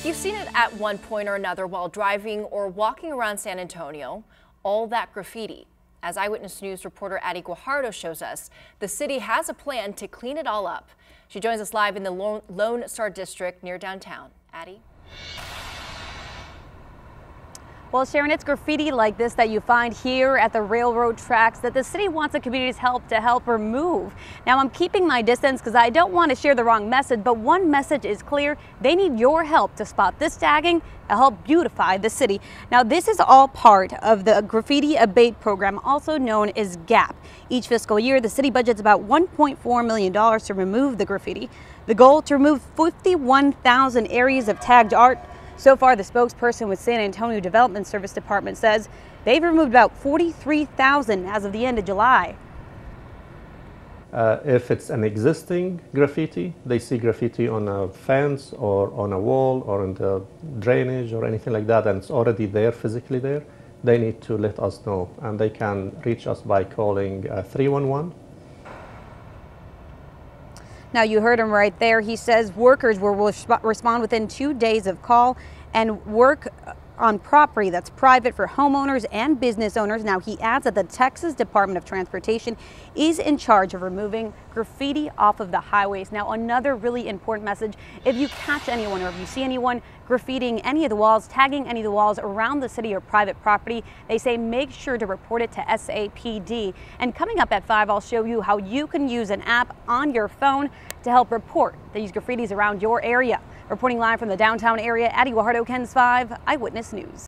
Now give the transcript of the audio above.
You've seen it at one point or another while driving or walking around San Antonio, all that graffiti. As Eyewitness News reporter Adi Guajardo shows us, the city has a plan to clean it all up. She joins us live in the Lone Star District near downtown. Adi? Well, Sharon, it's graffiti like this that you find here at the railroad tracks that the city wants the community's help to help remove. Now, I'm keeping my distance because I don't want to share the wrong message, but one message is clear. They need your help to spot this tagging to help beautify the city. Now, this is all part of the Graffiti Abate program, also known as GAP. Each fiscal year, the city budgets about $1.4 million to remove the graffiti. The goal to remove 51,000 areas of tagged art. So far, the spokesperson with San Antonio Development Service Department says they've removed about 43,000 as of the end of July. If it's an existing graffiti, they see graffiti on a fence or on a wall or in the drainage or anything like that, and it's already there, physically there, they need to let us know, and they can reach us by calling 311. Now, you heard him right there. He says workers will respond within 2 days of call and work on property that's private for homeowners and business owners. Now, he adds that the Texas Department of Transportation is in charge of removing graffiti off of the highways. Now, another really important message, if you catch anyone or if you see anyone graffitiing any of the walls, tagging any of the walls around the city or private property, they say make sure to report it to SAPD. And coming up at 5, I'll show you how you can use an app on your phone to help report these graffitis around your area. Reporting live from the downtown area, Adi Guajardo, KENS 5, Eyewitness News.